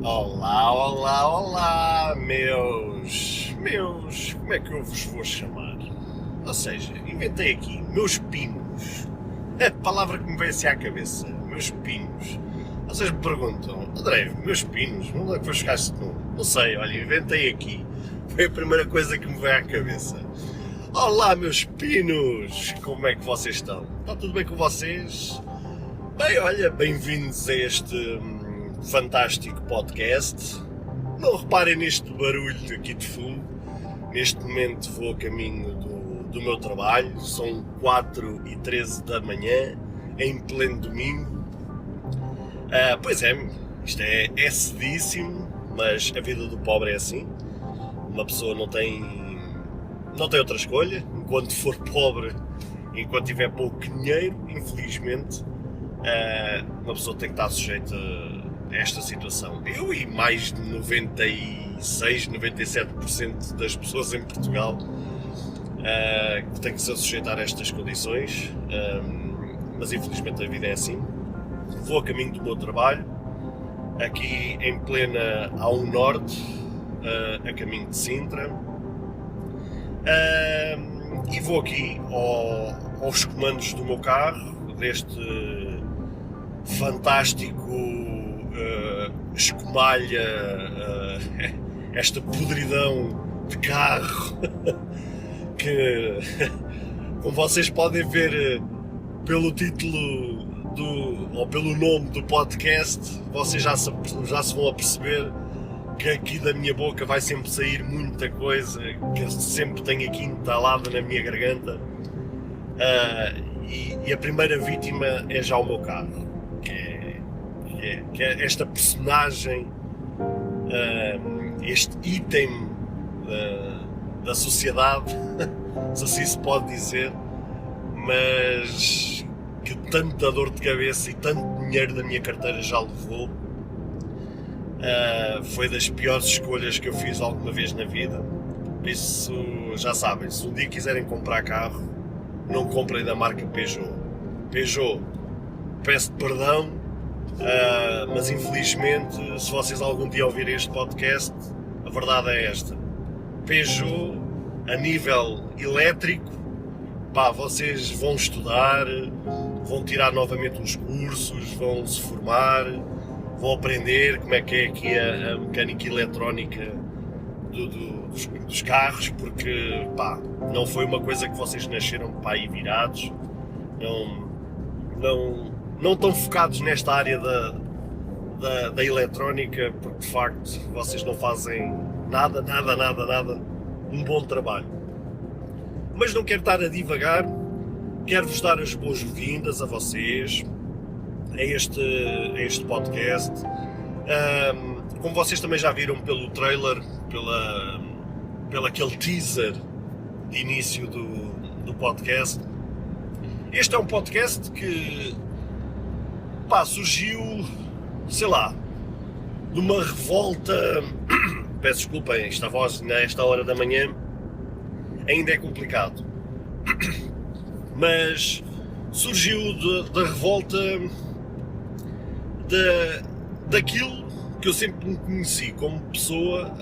Olá, olá, olá, como é que eu vos vou chamar? Ou seja, inventei aqui, meus pinos, a palavra que me veio assim à cabeça, meus pinos. Vocês me perguntam, André, meus pinos, onde é que foi buscar este nome? Não sei, olha, inventei aqui, foi a primeira coisa que me veio à cabeça. Olá, meus pinos, como é que vocês estão? Está tudo bem com vocês? Bem, olha, bem-vindos a este fantástico podcast. Não reparem neste barulho aqui de fundo. Neste momento vou a caminho do meu trabalho. São 4h13 da manhã, em pleno domingo. Pois é, isto é cedíssimo, mas a vida do pobre é assim. Uma pessoa não tem outra escolha. Enquanto for pobre, enquanto tiver pouco dinheiro, infelizmente, uma pessoa tem que estar sujeita a esta situação. Eu e mais de 96, 97% das pessoas em Portugal que têm que se sujeitar a estas condições, mas infelizmente a vida é assim. Vou a caminho do meu trabalho, aqui em plena A1 Norte, a caminho de Sintra, e vou aqui aos comandos do meu carro, deste fantástico escumalha, esta podridão de carro que, como vocês podem ver pelo título ou pelo nome do podcast, vocês já se vão a perceber que aqui da minha boca vai sempre sair muita coisa que eu sempre tenho aqui entalada na minha garganta, e a primeira vítima é já o meu carro, que é esta personagem, este item da sociedade, se assim se pode dizer, mas que tanta dor de cabeça e tanto dinheiro da minha carteira já levou. Foi das piores escolhas que eu fiz alguma vez na vida. Por isso, já sabem, se um dia quiserem comprar carro, não comprem da marca Peugeot. Peugeot, peço perdão, mas infelizmente, se vocês algum dia ouvirem este podcast, a verdade é esta: Peugeot, a nível elétrico, vocês vão estudar, vão tirar novamente uns cursos, vão se formar, vão aprender como é que é aqui a mecânica eletrónica dos carros, porque não foi uma coisa que vocês nasceram aí virados, não estão focados nesta área da eletrónica, porque de facto vocês não fazem nada um bom trabalho. Mas não quero estar a divagar, quero-vos dar as boas-vindas a vocês, a este podcast. Como vocês também já viram pelo trailer, pelo aquele teaser de início do podcast, este é um podcast que surgiu, sei lá, de uma revolta. Peço desculpem, esta voz nesta hora da manhã ainda é complicado, mas surgiu da revolta daquilo que eu sempre me conheci como pessoa,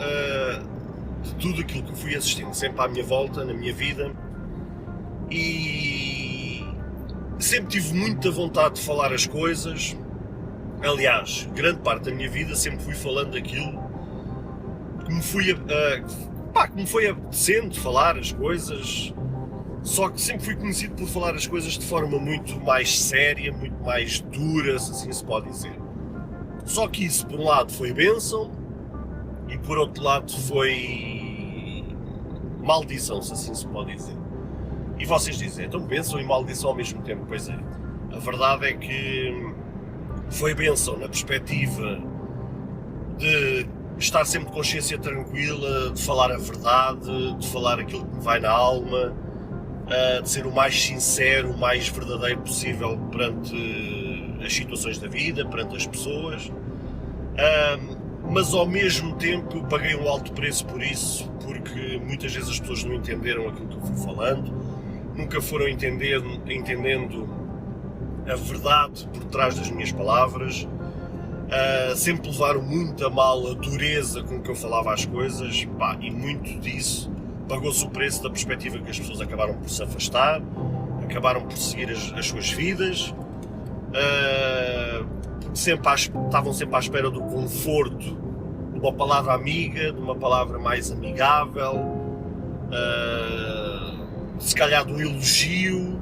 de tudo aquilo que fui assistindo sempre à minha volta, na minha vida, e sempre tive muita vontade de falar as coisas. Aliás, grande parte da minha vida sempre fui falando daquilo que me foi apetecendo falar as coisas, só que sempre fui conhecido por falar as coisas de forma muito mais séria, muito mais dura, se assim se pode dizer. Só que isso, por um lado, foi bênção, e por outro lado foi maldição, se assim se pode dizer. E vocês dizem, então bênção e maldição ao mesmo tempo? Pois é, a verdade é que foi bênção na perspectiva de estar sempre de consciência tranquila, de falar a verdade, de falar aquilo que me vai na alma, de ser o mais sincero, o mais verdadeiro possível perante as situações da vida, perante as pessoas, mas ao mesmo tempo paguei um alto preço por isso, porque muitas vezes as pessoas não entenderam aquilo que eu fui falando, nunca foram entendendo a verdade por trás das minhas palavras, sempre levaram muito a mal a dureza com que eu falava as coisas, pá, e muito disso pagou-se o preço da perspectiva que as pessoas acabaram por se afastar, acabaram por seguir as suas vidas, estavam sempre à espera do conforto de uma palavra amiga, de uma palavra mais amigável, se calhar de um elogio,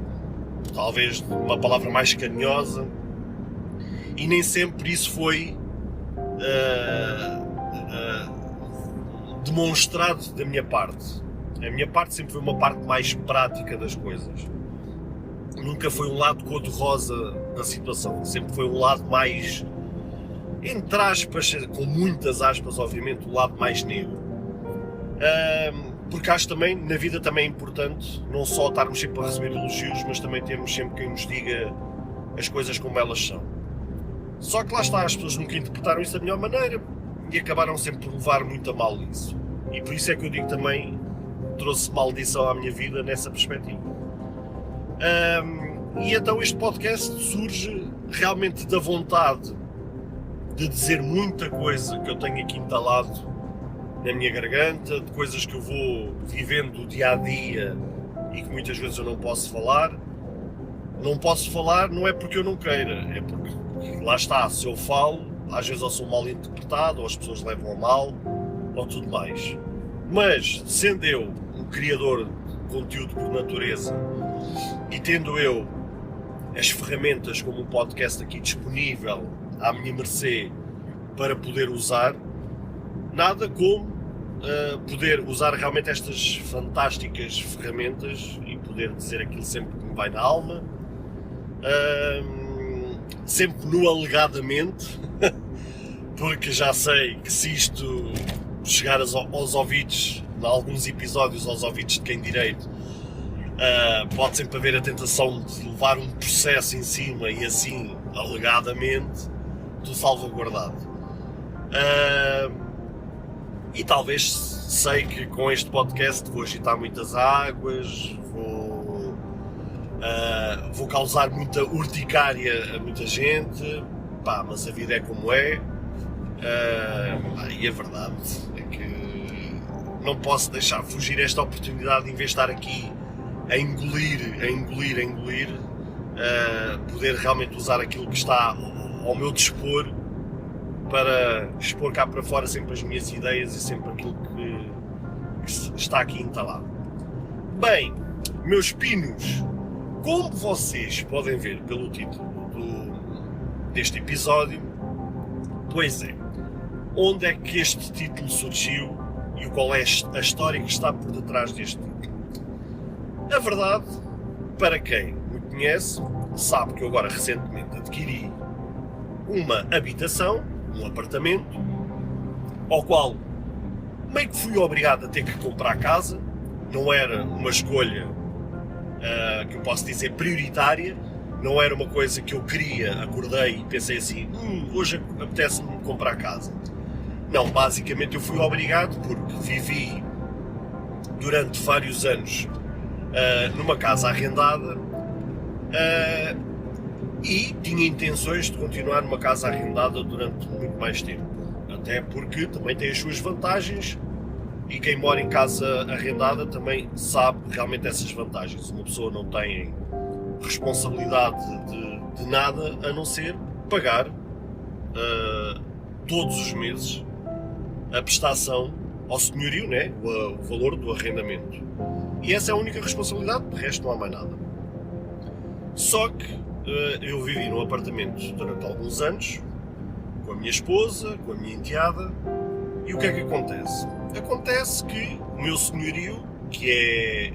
talvez de uma palavra mais carinhosa, e nem sempre isso foi demonstrado da minha parte. A minha parte sempre foi uma parte mais prática das coisas. Nunca foi um lado cor-de-rosa da situação, sempre foi um lado mais, entre aspas, com muitas aspas, obviamente, o lado mais negro. Porque acho também, na vida também é importante, não só estarmos sempre a receber elogios, mas também termos sempre quem nos diga as coisas como elas são. Só que lá está, as pessoas nunca interpretaram isso da melhor maneira e acabaram sempre por levar muito a mal isso. E por isso é que eu digo também, trouxe maldição à minha vida nessa perspectiva. E então este podcast surge realmente da vontade de dizer muita coisa que eu tenho aqui entalado na minha garganta, de coisas que eu vou vivendo dia a dia e que muitas vezes eu não posso falar. Não posso falar não é porque eu não queira, é porque lá está, se eu falo, às vezes eu sou mal interpretado, ou as pessoas levam a mal, ou tudo mais. Mas, sendo eu um criador de conteúdo por natureza, e tendo eu as ferramentas como o podcast aqui disponível à minha mercê para poder usar, nada como poder usar realmente estas fantásticas ferramentas e poder dizer aquilo sempre que me vai na alma, sempre no alegadamente, porque já sei que se isto chegar aos ouvidos, em alguns episódios aos ouvidos de quem direito, pode sempre haver a tentação de levar um processo em cima e assim, alegadamente, tudo salvaguardado. E talvez sei que com este podcast vou agitar muitas águas, vou causar muita urticária a muita gente, pá, mas a vida é como é, e a verdade é que não posso deixar fugir esta oportunidade de, em vez de estar aqui a engolir, poder realmente usar aquilo que está ao meu dispor para expor cá para fora sempre as minhas ideias e sempre aquilo que está aqui entalado. Bem, meus pinos, como vocês podem ver pelo título deste episódio, pois é, onde é que este título surgiu e qual é a história que está por detrás deste título? A verdade, para quem me conhece, sabe que eu agora recentemente adquiri uma habitação, um apartamento, ao qual meio que fui obrigado a ter que comprar casa. Não era uma escolha que eu posso dizer prioritária, não era uma coisa que eu queria, acordei e pensei assim, hoje apetece-me comprar casa. Não, basicamente eu fui obrigado porque vivi durante vários anos numa casa arrendada e tinha intenções de continuar numa casa arrendada durante muito mais tempo, até porque também tem as suas vantagens e quem mora em casa arrendada também sabe realmente essas vantagens. Uma pessoa não tem responsabilidade de nada a não ser pagar todos os meses a prestação ao senhorio, né? O valor do arrendamento. E essa é a única responsabilidade, de resto não há mais nada. Só que eu vivi num apartamento durante alguns anos, com a minha esposa, com a minha enteada, e o que é que acontece? Acontece que o meu senhorio, que é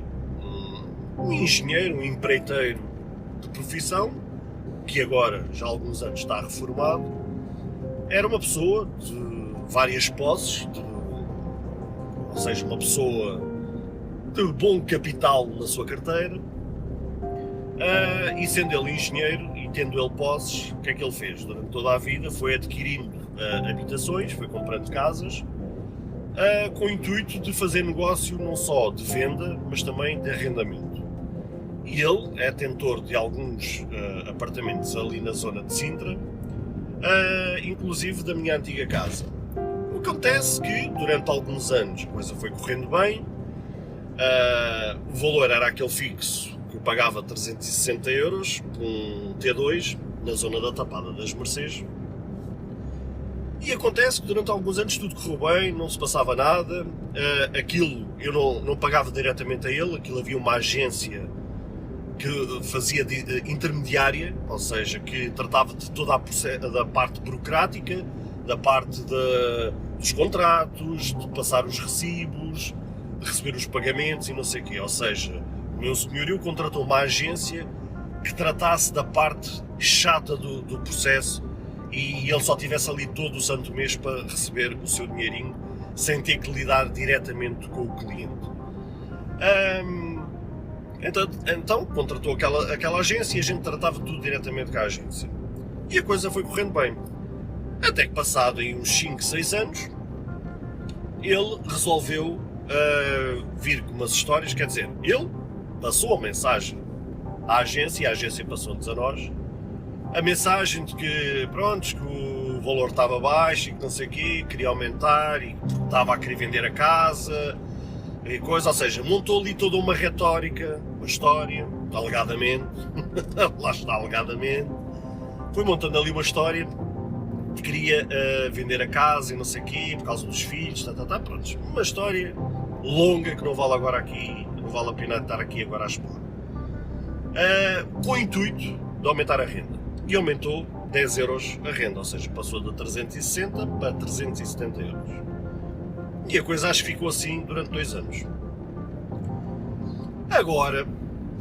um engenheiro, um empreiteiro de profissão, que agora já há alguns anos está reformado, era uma pessoa de várias posses, ou seja, uma pessoa de bom capital na sua carteira, e sendo ele engenheiro e tendo ele posses, o que é que ele fez? Durante toda a vida foi adquirindo habitações, foi comprando casas, com o intuito de fazer negócio não só de venda, mas também de arrendamento. E ele é detentor de alguns apartamentos ali na zona de Sintra, inclusive da minha antiga casa. Acontece que durante alguns anos a coisa foi correndo bem, o valor era aquele fixo que eu pagava 360 euros por um T2 na zona da Tapada das Mercês. E acontece que durante alguns anos tudo correu bem, não se passava nada, aquilo eu não pagava diretamente a ele, aquilo havia uma agência que fazia de intermediária, ou seja, que tratava de toda da parte burocrática, da parte dos contratos, de passar os recibos, de receber os pagamentos e não sei o quê. Ou seja, o meu senhorio contratou uma agência que tratasse da parte chata do processo e ele só tivesse ali todo o santo mês para receber o seu dinheirinho sem ter que lidar diretamente com o cliente. Então contratou aquela agência e a gente tratava tudo diretamente com a agência. E a coisa foi correndo bem. Até que passado aí uns 5, 6 anos, ele resolveu vir com umas histórias, quer dizer, ele passou a mensagem à agência e a agência passou-nos a nós a mensagem de que, pronto, que o valor estava baixo e que não sei o quê, queria aumentar e estava a querer vender a casa e coisa, ou seja, montou ali toda uma retórica, uma história, alegadamente, lá está, alegadamente, foi montando ali uma história que queria vender a casa e não sei o quê, por causa dos filhos, pronto, uma história longa que não vale agora aqui, não vale a pena estar aqui agora a expor. Com o intuito de aumentar a renda. E aumentou 10 euros a renda, ou seja, passou de 360 para 370 euros. E a coisa acho que ficou assim durante 2 anos. Agora,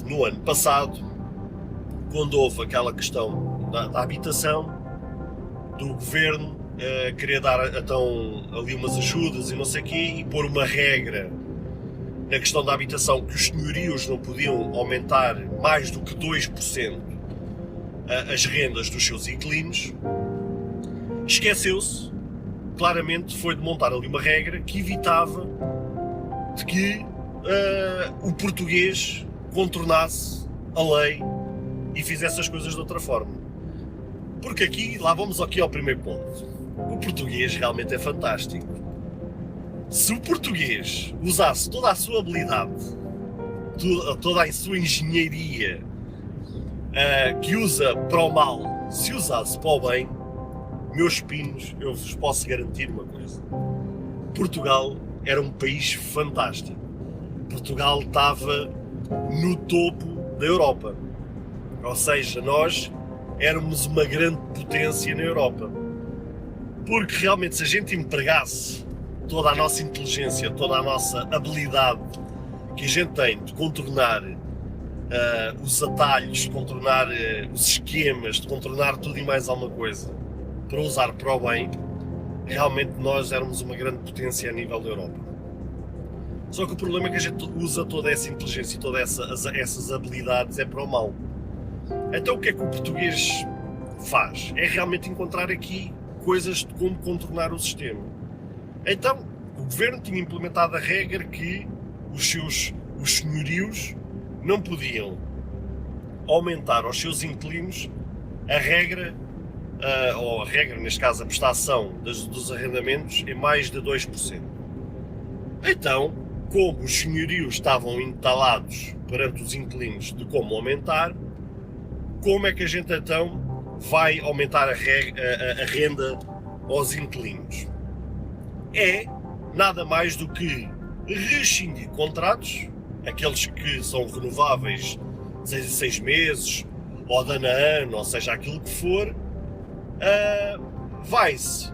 no ano passado, quando houve aquela questão da habitação, do governo querer dar então ali umas ajudas e não sei o quê, e pôr uma regra na questão da habitação que os senhorios não podiam aumentar mais do que 2% as rendas dos seus inquilinos, esqueceu-se, claramente foi de montar ali uma regra que evitava de que o português contornasse a lei e fizesse as coisas de outra forma. Porque lá vamos aqui ao primeiro ponto. O português realmente é fantástico. Se o português usasse toda a sua habilidade, toda a sua engenharia que usa para o mal, se usasse para o bem, meus pinos, eu vos posso garantir uma coisa. Portugal era um país fantástico. Portugal estava no topo da Europa. Ou seja, nós éramos uma grande potência na Europa. Porque realmente se a gente empregasse toda a nossa inteligência, toda a nossa habilidade que a gente tem de contornar os atalhos, de contornar os esquemas, de contornar tudo e mais alguma coisa para usar para o bem, realmente nós éramos uma grande potência a nível da Europa. Só que o problema é que a gente usa toda essa inteligência e todas essas habilidades é para o mal. Então o que é que o português faz? É realmente encontrar aqui coisas de como contornar o sistema. Então o governo tinha implementado a regra que os senhorios não podiam aumentar aos seus inquilinos a regra, ou a regra, neste caso a prestação dos arrendamentos, em mais de 2%. Então, como os senhorios estavam entalados perante os inquilinos de como aumentar, como é que a gente então vai aumentar a renda aos inquilinos? É nada mais do que rescindir contratos, aqueles que são renováveis de 6 em 6 meses, ou de ano a ano, ou seja, aquilo que for, vai-se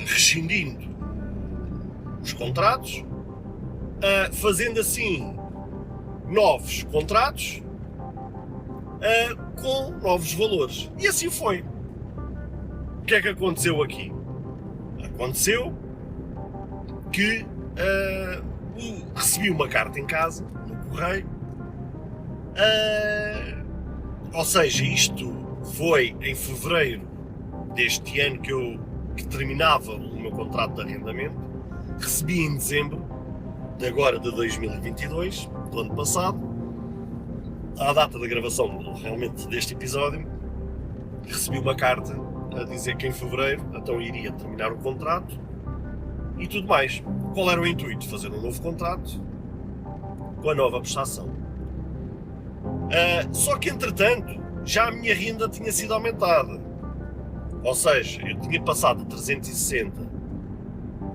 rescindindo os contratos, fazendo assim novos contratos com novos valores. E assim foi. O que é que aconteceu aqui? Aconteceu que recebi uma carta em casa, no correio, ou seja, isto foi em fevereiro deste ano que terminava o meu contrato de arrendamento, recebi em dezembro, de 2022, do ano passado, à data da gravação realmente deste episódio, recebi uma carta a dizer que em fevereiro então iria terminar o contrato e tudo mais. Qual era o intuito? Fazer um novo contrato com a nova prestação. Só que entretanto já a minha renda tinha sido aumentada. Ou seja, eu tinha passado de 360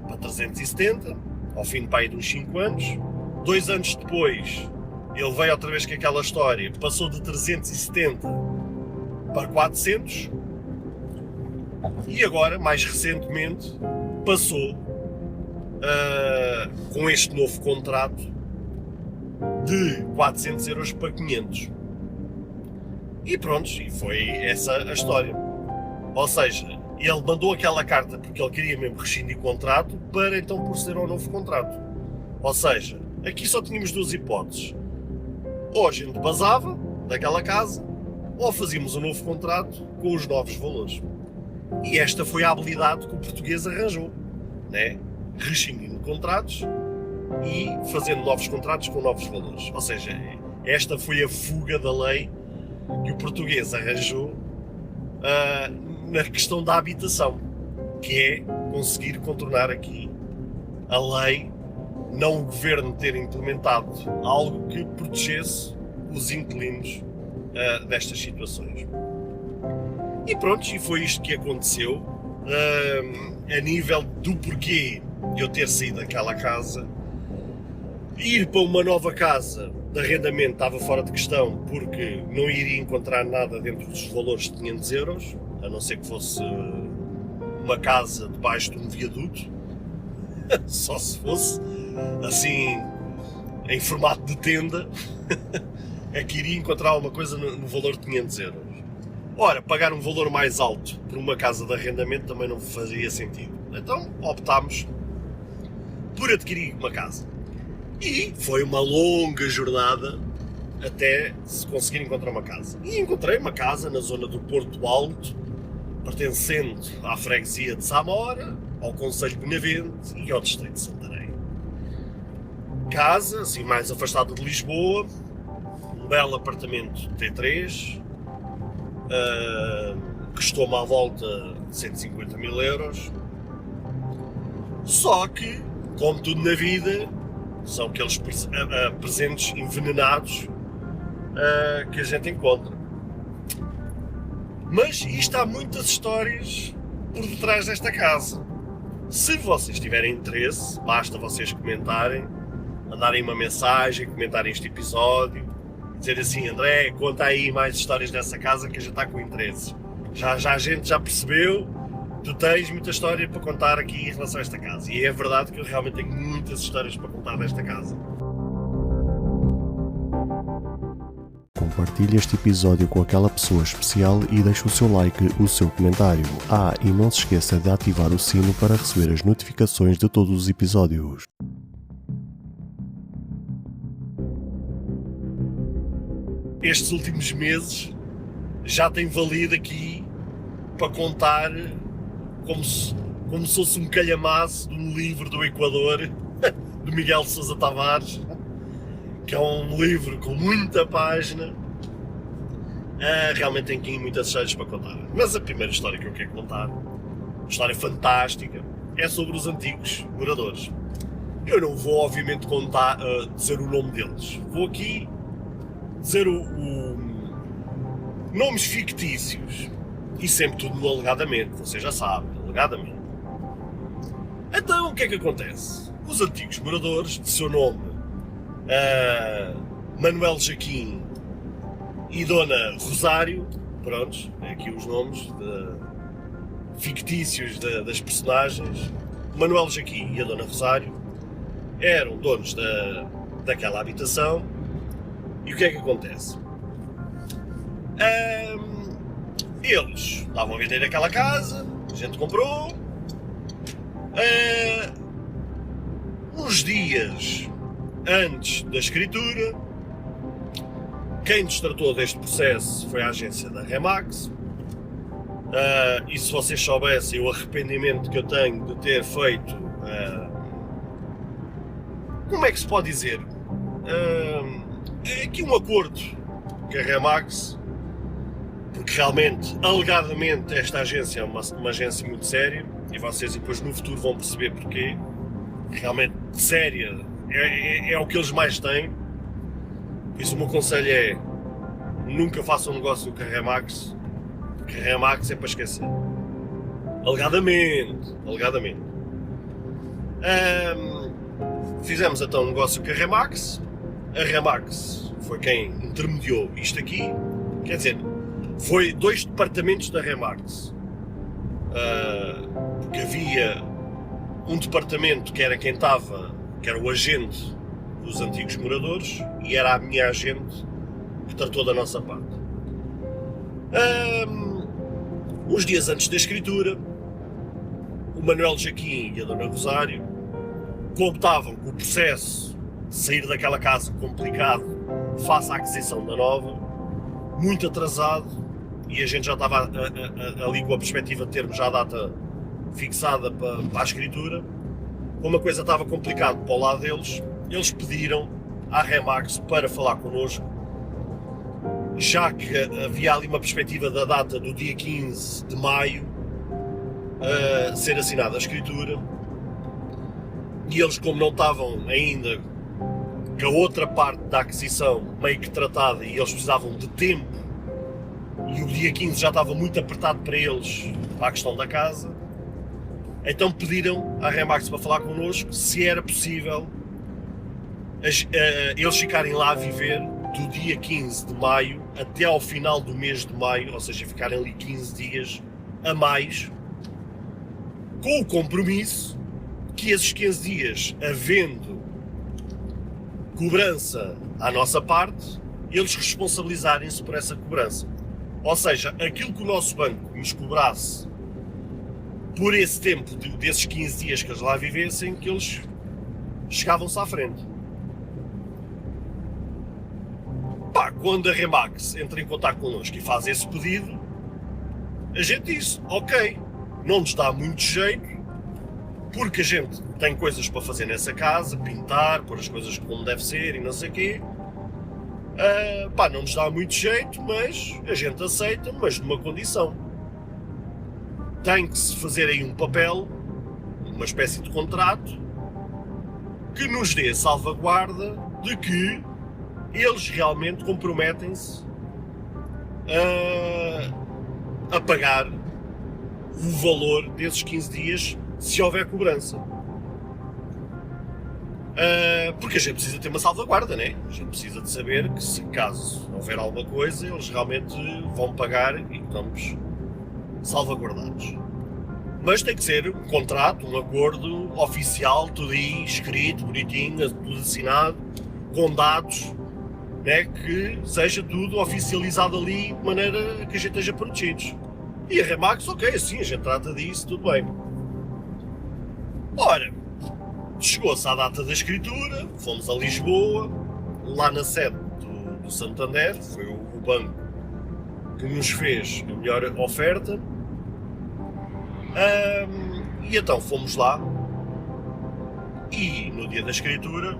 para 370, ao fim de uns 5 anos. 2 anos depois, ele veio outra vez com aquela história, passou de 370 para 400, e agora, mais recentemente, passou com este novo contrato de 400 euros para 500. E pronto, e foi essa a história. Ou seja, ele mandou aquela carta porque ele queria mesmo rescindir o contrato para então proceder ao novo contrato. Ou seja, aqui só tínhamos 2 hipóteses. Ou a gente basava daquela casa, ou fazíamos um novo contrato com os novos valores. E esta foi a habilidade que o português arranjou, né? Rescindindo contratos e fazendo novos contratos com novos valores. Ou seja, esta foi a fuga da lei que o português arranjou na questão da habitação, que é conseguir contornar aqui a lei, não o governo ter implementado algo que protegesse os inquilinos destas situações. E pronto, e foi isto que aconteceu. A nível do porquê eu ter saído daquela casa, ir para uma nova casa de arrendamento estava fora de questão, porque não iria encontrar nada dentro dos valores de 500 euros, a não ser que fosse uma casa debaixo de um viaduto, só se fosse assim em formato de tenda, é que iria encontrar uma coisa no valor de 500 euros. Ora, pagar um valor mais alto por uma casa de arrendamento também não fazia sentido. Então optámos por adquirir uma casa. E foi uma longa jornada até se conseguir encontrar uma casa. E encontrei uma casa na zona do Porto Alto, pertencente à freguesia de Samora, ao concelho de Benavente e ao distrito de Santarém. Casa, assim mais afastada de Lisboa, um belo apartamento T3, custou-me à volta de 150 mil euros. Só que, como tudo na vida, são aqueles presentes envenenados que a gente encontra. Mas isto há muitas histórias por detrás desta casa. Se vocês tiverem interesse, basta vocês comentarem, mandarem uma mensagem, comentarem este episódio, dizer assim: André, conta aí mais histórias dessa casa que a gente está com interesse. Já a gente já percebeu, tu tens muita história para contar aqui em relação a esta casa. E é verdade que eu realmente tenho muitas histórias para contar desta casa. Compartilhe este episódio com aquela pessoa especial e deixe o seu like, o seu comentário. E não se esqueça de ativar o sino para receber as notificações de todos os episódios. Estes últimos meses já tem valido aqui para contar como se fosse um calhamaço de um livro do Equador, do Miguel Sousa Tavares, que é um livro com muita página. Realmente tem aqui muitas histórias para contar. Mas a primeira história que eu quero contar, uma história fantástica, é sobre os antigos moradores. Eu não vou, obviamente, dizer o nome deles. Vou aqui dizer nomes fictícios. E sempre tudo no alegadamente, vocês já sabem, alegadamente. Então, o que é que acontece? Os antigos moradores, de seu nome Manuel Jaquim e Dona Rosário, prontos, aqui os nomes fictícios das personagens. Manuel Jaquim e a Dona Rosário eram donos daquela habitação. E o que é que acontece? Eles estavam a vender aquela casa, a gente comprou. Uns dias antes da escritura, quem nos tratou deste processo foi a agência da Remax. E se vocês soubessem o arrependimento que eu tenho de ter feito, como é que se pode dizer? É aqui um acordo que a Remax porque realmente, alegadamente, esta agência é uma agência muito séria, e vocês depois no futuro vão perceber porquê. Realmente séria é o que eles mais têm. Por isso o meu conselho é: nunca façam um negócio com a Remax, porque a Remax é para esquecer. Alegadamente. Fizemos então um negócio com a Remax. A Remax foi quem intermediou isto aqui. Quer dizer, foi 2 departamentos da Remax. Porque havia um departamento que era quem estava, que era o agente dos antigos moradores, e era a minha agente que tratou da nossa parte. Uns dias antes da escritura, o Manuel Jaquim e a Dona Rosário, como estavam com o processo de sair daquela casa complicado face à aquisição da nova, muito atrasado, e a gente já estava ali com a perspectiva de termos já a data fixada para a escritura, como a coisa estava complicada para o lado deles, eles pediram à Remax para falar connosco, já que havia ali uma perspectiva da data do dia 15 de maio ser assinada a escritura, e eles, como não estavam ainda com a outra parte da aquisição meio que tratada e eles precisavam de tempo, e o dia 15 já estava muito apertado para eles, para a questão da casa, então pediram à Remax para falar connosco se era possível eles ficarem lá a viver do dia 15 de maio até ao final do mês de maio, ou seja, ficarem ali 15 dias a mais, com o compromisso que esses 15 dias, havendo cobrança à nossa parte, eles responsabilizarem-se por essa cobrança. Ou seja, aquilo que o nosso banco nos cobrasse por esse tempo desses 15 dias que eles lá vivessem, que eles chegavam-se à frente. Pá, quando a Remax entra em contato connosco e faz esse pedido, a gente diz: ok, não nos dá muito jeito, porque a gente tem coisas para fazer nessa casa, pintar, pôr as coisas como deve ser e não sei o quê. Pá, não nos dá muito jeito, mas a gente aceita, mas numa condição. Tem que se fazer aí um papel, uma espécie de contrato, que nos dê salvaguarda de que eles realmente comprometem-se a pagar o valor desses 15 dias se houver cobrança. Porque a gente precisa ter uma salvaguarda, né? A gente precisa de saber que, se caso houver alguma coisa, eles realmente vão pagar e estamos salvaguardados. Mas tem que ser um contrato, um acordo oficial, tudo aí escrito, bonitinho, tudo assinado, com dados, né? Que seja tudo oficializado ali de maneira que a gente esteja protegidos. E a Remax, ok, assim, a gente trata disso, tudo bem. Ora, chegou-se à data da escritura, fomos a Lisboa, lá na sede do Santander, foi o banco que nos fez a melhor oferta, e então fomos lá, e no dia da escritura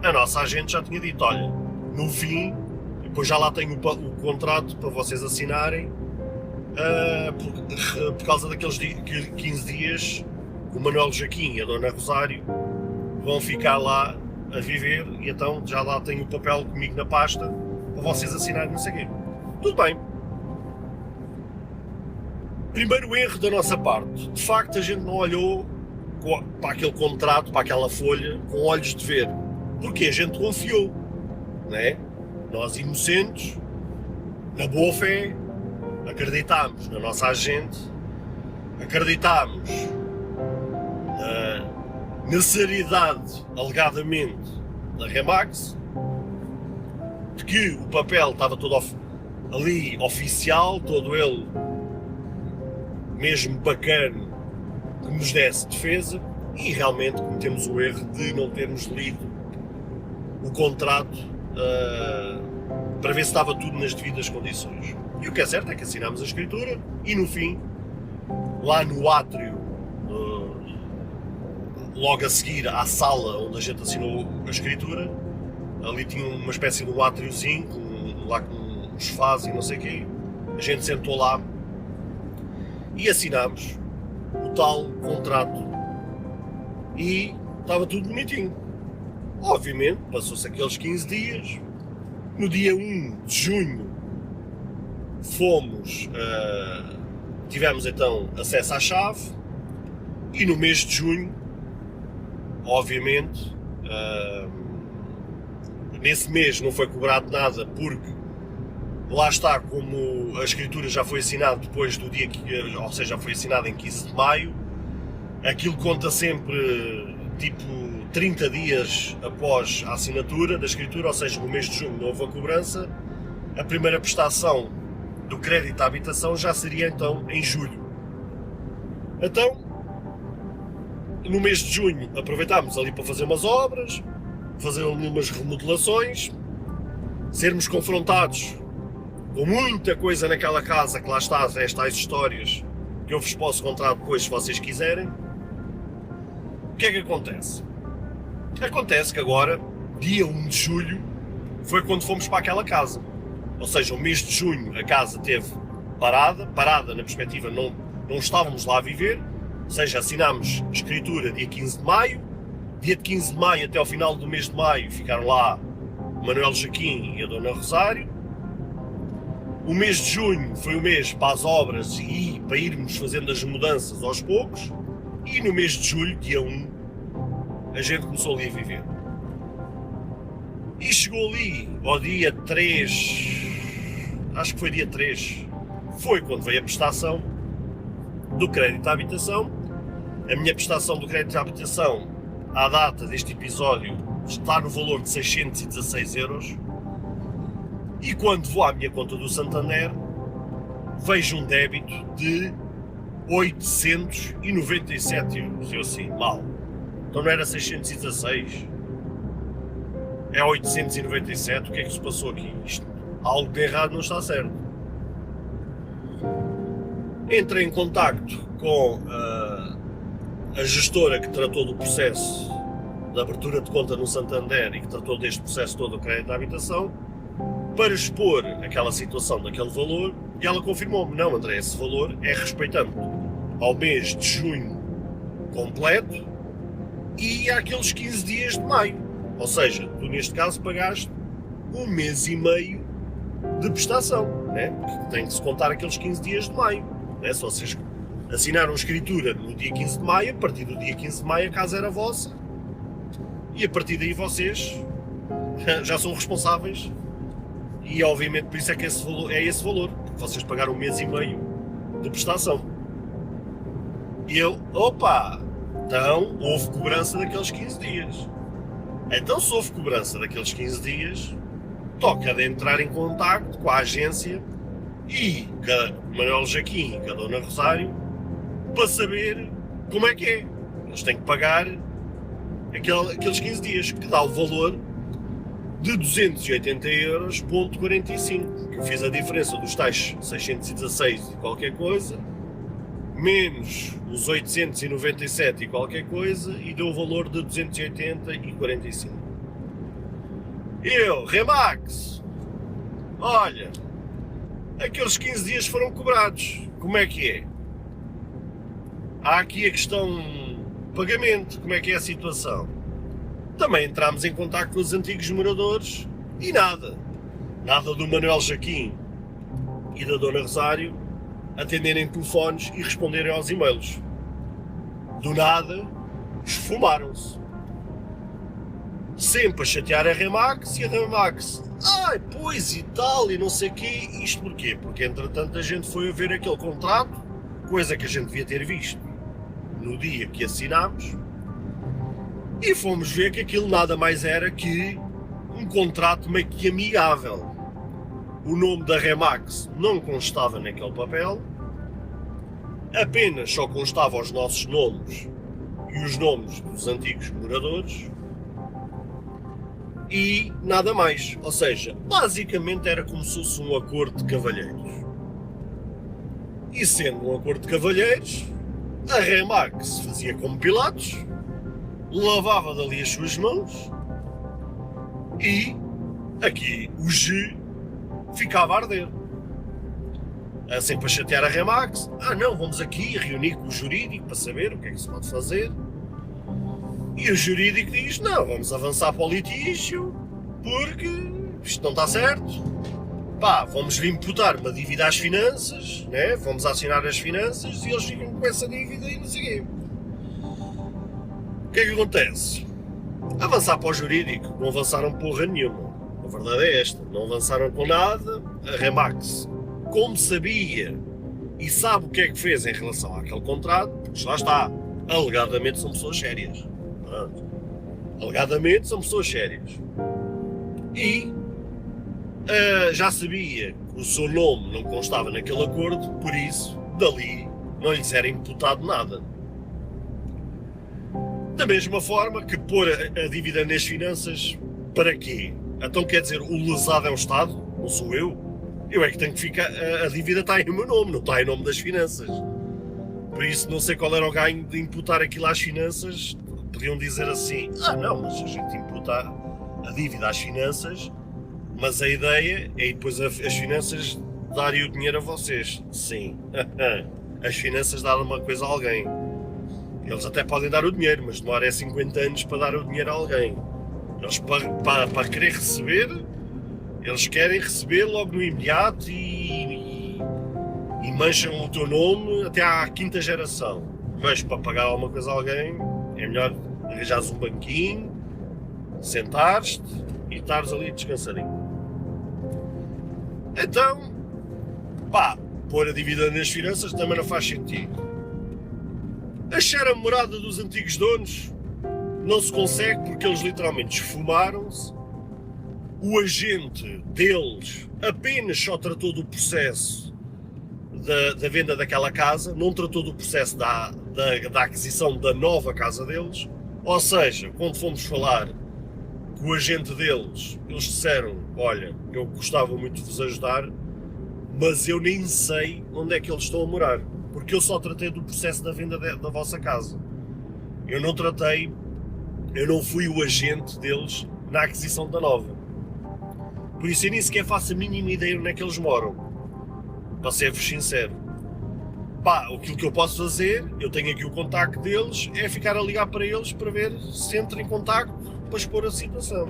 a nossa agente já tinha dito: olha, no fim, depois já lá tenho o contrato para vocês assinarem, por causa daqueles 15 dias, o Manuel Jaquim e a Dona Rosário vão ficar lá a viver, e então já lá tenho o papel comigo na pasta para vocês assinarem, não sei o quê. Tudo bem. Primeiro erro da nossa parte: de facto a gente não olhou para aquele contrato, para aquela folha, com olhos de ver, porque a gente confiou, né? Nós, inocentes, na boa fé, acreditámos na nossa agente, acreditámos na seriedade, alegadamente, da Remax, de que o papel estava todo ali oficial, todo ele mesmo bacana, que nos desse defesa, e realmente cometemos o erro de não termos lido o contrato para ver se estava tudo nas devidas condições. E o que é certo é que assinámos a escritura, e no fim, lá no átrio, logo a seguir à sala onde a gente assinou a escritura, ali tinha uma espécie de um átriozinho, lá com os sofás e não sei o quê, a gente sentou lá e assinámos o tal contrato e estava tudo bonitinho. Obviamente, passou-se aqueles 15 dias, no dia 1 de junho tivemos então acesso à chave e no mês de junho, obviamente, nesse mês não foi cobrado nada porque lá está, como a escritura já foi assinada depois do dia ou seja, já foi assinada em 15 de maio, aquilo conta sempre tipo 30 dias após a assinatura da escritura, ou seja, no mês de junho não houve a cobrança, a primeira prestação do crédito à habitação já seria então em julho. Então, no mês de junho aproveitámos ali para fazer umas obras, fazer umas remodelações, sermos confrontados com muita coisa naquela casa que lá está, estas histórias que eu vos posso contar depois se vocês quiserem. O que é que acontece? Acontece que agora, dia 1 de julho, foi quando fomos para aquela casa. Ou seja, o mês de junho a casa esteve parada na perspectiva não estávamos lá a viver, ou seja, assinámos escritura dia 15 de maio, dia de 15 de maio até ao final do mês de maio ficaram lá o Manuel Jaquim e a Dona Rosário. O mês de junho foi o mês para as obras e para irmos fazendo as mudanças aos poucos, e no mês de julho, dia 1, a gente começou ali a viver. E chegou ali ao dia 3, acho que foi dia 3, foi quando veio a prestação do crédito à habitação. A minha prestação do crédito à habitação, à data deste episódio, está no valor de 616 euros. E quando vou à minha conta do Santander, vejo um débito de 897 euros. Eu assim, mal. Então não era 616? É 897? O que é que se passou aqui? Algo de errado não está certo. Entrei em contacto com a gestora que tratou do processo de abertura de conta no Santander e que tratou deste processo todo do crédito à habitação, para expor aquela situação daquele valor, e ela confirmou-me, não André, esse valor é respeitando ao mês de junho completo e àqueles 15 dias de maio. Ou seja, tu neste caso pagaste 1 mês e meio de prestação, né? Porque tem que se contar aqueles 15 dias de maio, né? Se vocês assinaram a escritura no dia 15 de maio, a partir do dia 15 de maio a casa era vossa e a partir daí vocês já são responsáveis. E obviamente por isso é que esse valor, porque vocês pagaram 1 mês e meio de prestação. E eu, então houve cobrança daqueles 15 dias. Então se houve cobrança daqueles 15 dias, toca de entrar em contacto com a agência e com o Manuel Jaquim e com a Dona Rosário para saber como é que é. Eles têm que pagar aqueles 15 dias, que dá o valor de 280 euros,45, que eu fiz a diferença dos tais 616 e qualquer coisa, menos os 897 e qualquer coisa, e deu o valor de 280,45. Eu, Remax, olha, aqueles 15 dias foram cobrados, como é que é? Há aqui a questão pagamento, como é que é a situação? Também entramos em contacto com os antigos moradores e nada do Manuel Jaquim e da Dona Rosário atenderem telefones e responderem aos e-mails. Do nada, esfumaram-se. Sempre a chatear a Remax, e a Remax, pois e tal, e não sei o quê. Isto porquê? Porque entretanto a gente foi a ver aquele contrato, coisa que a gente devia ter visto no dia que assinámos, e fomos ver que aquilo nada mais era que um contrato meio que amigável. O nome da Remax não constava naquele papel, apenas só constavam os nossos nomes e os nomes dos antigos moradores e nada mais. Ou seja, basicamente era como se fosse um acordo de cavalheiros. E sendo um acordo de cavalheiros, a Remax fazia como Pilatos, lavava dali as suas mãos e aqui o G ficava a arder. sempre a chatear a Remax. Não, vamos aqui reunir com o jurídico para saber o que é que se pode fazer. E o jurídico diz, não, vamos avançar para o litígio, porque isto não está certo. Vamos-lhe imputar uma dívida às finanças, né? Vamos acionar as finanças e eles ficam com essa dívida e não sei o quê. O que é que acontece? Avançar para o jurídico, não avançaram porra nenhuma. A verdade é esta, não avançaram com nada. A Remax, como sabia e sabe o que é que fez em relação àquele contrato, porque lá está, alegadamente são pessoas sérias. Alegadamente são pessoas sérias. E já sabia que o seu nome não constava naquele acordo, por isso, dali, não lhes era imputado nada. Da mesma forma que pôr a dívida nas finanças, para quê? Então quer dizer, o lesado é o Estado, não sou eu? Eu é que tenho que ficar, a dívida está em meu nome, não está em nome das finanças. Por isso não sei qual era o ganho de imputar aquilo às finanças. Podiam dizer assim, não, mas a gente imputa a dívida às finanças, mas a ideia é depois as finanças darem o dinheiro a vocês. Sim, as finanças dão uma coisa a alguém. Eles até podem dar o dinheiro, mas demora 50 anos para dar o dinheiro a alguém. Eles para querer receber, eles querem receber logo no imediato e mancham o teu nome até à 5ª geração. Mas para pagar alguma coisa a alguém, é melhor arranjares um banquinho, sentares-te e estares ali descansadinho. Então, pôr a dívida nas finanças também não faz sentido. Achar a morada dos antigos donos não se consegue porque eles literalmente esfumaram-se. O agente deles apenas só tratou do processo da venda daquela casa, não tratou do processo da aquisição da nova casa deles. Ou seja, quando fomos falar com o agente deles, eles disseram, olha, eu gostava muito de vos ajudar, mas eu nem sei onde é que eles estão a morar, porque eu só tratei do processo da venda da vossa casa. Eu não fui o agente deles na aquisição da nova. Por isso eu nem sequer faço a mínima ideia onde é que eles moram, para ser-vos sincero. Aquilo que eu posso fazer, eu tenho aqui o contacto deles, é ficar a ligar para eles para ver se entra em contacto para expor a situação.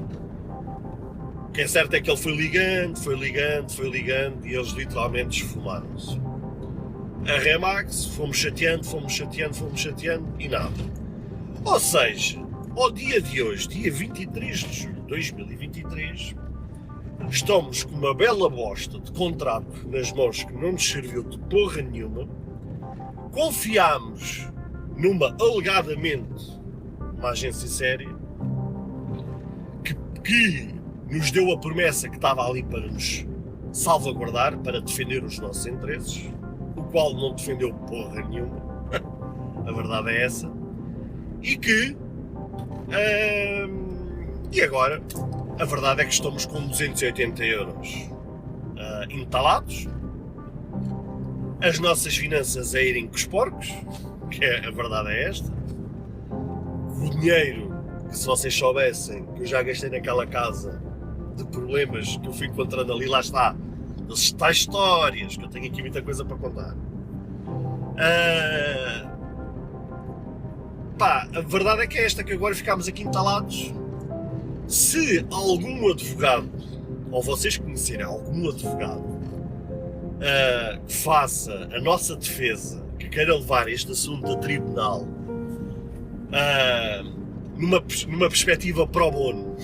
O que é certo é que ele foi ligando e eles literalmente esfumaram-se. A Remax, fomos chateando e nada. Ou seja, ao dia de hoje, dia 23 de julho de 2023, estamos com uma bela bosta de contrato nas mãos que não nos serviu de porra nenhuma. Confiámos alegadamente, uma agência séria, que nos deu a promessa que estava ali para nos salvaguardar, para defender os nossos interesses, o qual não defendeu porra nenhuma, a verdade é essa, e agora, a verdade é que estamos com 280 euros entalados, as nossas finanças a irem com os porcos, que a verdade é esta. O dinheiro, que se vocês soubessem, que eu já gastei naquela casa, de problemas que eu fui encontrando ali, lá está, das tais histórias, que eu tenho aqui muita coisa para contar. A verdade é que é esta, que agora ficámos aqui entalados. Se algum advogado, ou vocês conhecerem algum advogado, que faça a nossa defesa, que queira levar este assunto a tribunal, numa perspectiva pro bono,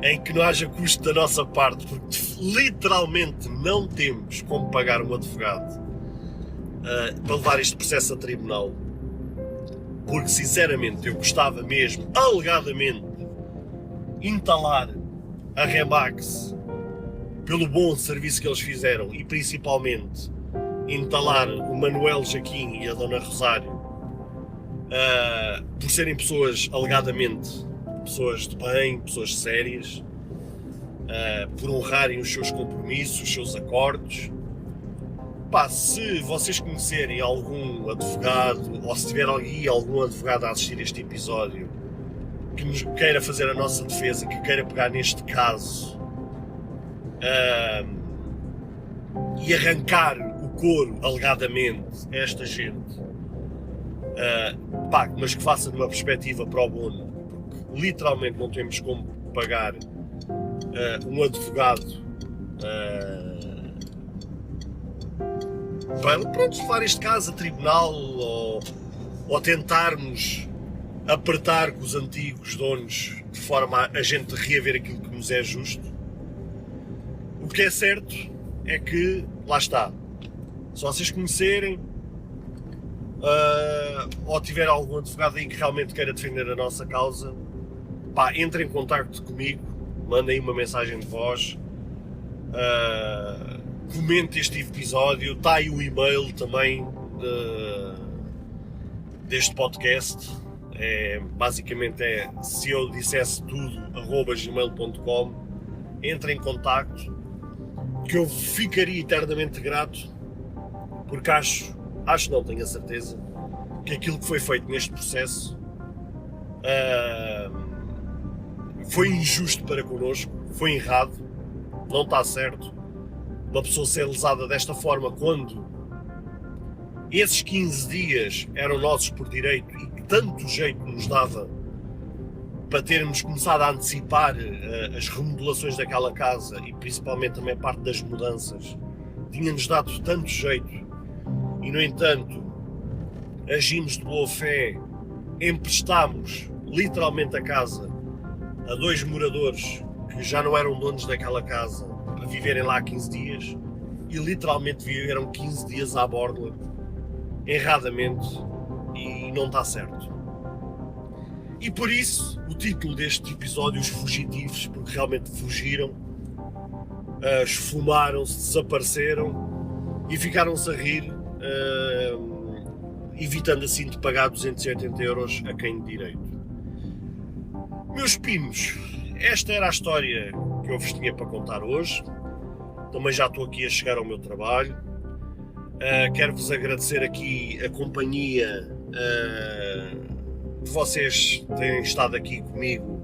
em que não haja custo da nossa parte, porque literalmente não temos como pagar um advogado para levar este processo a tribunal, porque sinceramente eu gostava mesmo, alegadamente, entalar a Remax pelo bom serviço que eles fizeram e principalmente entalar o Manuel Jaquim e a Dona Rosário por serem pessoas, alegadamente, pessoas de bem, pessoas sérias, por honrarem os seus compromissos, os seus acordos. Se vocês conhecerem algum advogado, ou se tiver algum advogado a assistir este episódio que nos queira fazer a nossa defesa, que queira pegar neste caso e arrancar coro, alegadamente, a esta gente, mas que faça de uma perspectiva pro bono, porque literalmente não temos como pagar um advogado para levar este caso a tribunal ou tentarmos apertar com os antigos donos de forma a gente reaver aquilo que nos é justo. O que é certo é que, lá está, se vocês conhecerem ou tiver algum advogado aí que realmente queira defender a nossa causa, entrem em contacto comigo, mandem uma mensagem de voz, comente este episódio, está aí o e-mail também deste podcast. Basicamente se eu dissesse tudo @gmail.com. Entrem em contacto, que eu ficaria eternamente grato, porque acho não, tenho a certeza que aquilo que foi feito neste processo foi injusto para connosco, foi errado, não está certo uma pessoa ser lesada desta forma quando esses 15 dias eram nossos por direito e que tanto jeito nos dava para termos começado a antecipar as remodelações daquela casa e principalmente também a parte das mudanças. Tinha-nos dado tanto jeito e, no entanto, agimos de boa fé, emprestámos literalmente a casa a 2 moradores que já não eram donos daquela casa para viverem lá 15 dias e literalmente viveram 15 dias à borla, erradamente, e não está certo. E por isso o título deste episódio, Os Fugitivos, porque realmente fugiram, esfumaram-se, desapareceram e ficaram-se a rir, evitando assim de pagar 280 € a quem de direito. Meus pinos, esta era a história que eu vos tinha para contar hoje. Também já estou aqui a chegar ao meu trabalho. Quero-vos agradecer aqui a companhia de vocês terem estado aqui comigo.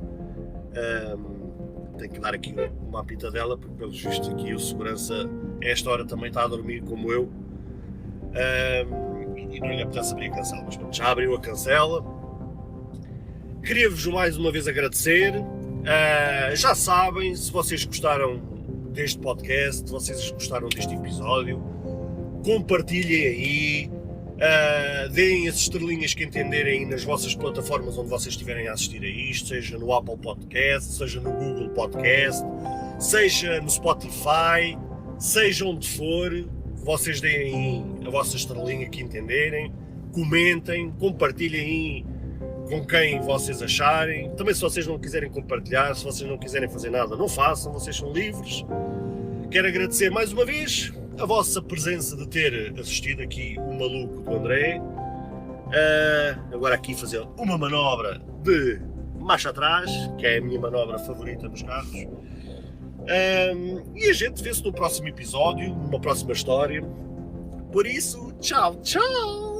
Tenho que dar aqui uma pitadela, porque pelo visto aqui o segurança a esta hora também está a dormir como eu, e não lhe apetece abrir a cancela, mas pronto, já abriu a cancela. Queria-vos mais uma vez agradecer. Já sabem, se vocês gostaram deste podcast, se vocês gostaram deste episódio, compartilhem aí, deem as estrelinhas que entenderem nas vossas plataformas onde vocês estiverem a assistir a isto, seja no Apple Podcast, seja no Google Podcast, seja no Spotify, seja onde for, vocês deem aí a vossa estrelinha que entenderem, comentem, compartilhem aí com quem vocês acharem. Também, se vocês não quiserem compartilhar, se vocês não quiserem fazer nada, não façam, vocês são livres. Quero agradecer mais uma vez a vossa presença de ter assistido aqui o maluco do André. Agora aqui fazer uma manobra de marcha atrás, que é a minha manobra favorita nos carros. E a gente vê-se no próximo episódio, numa próxima história. Por isso, tchau, tchau!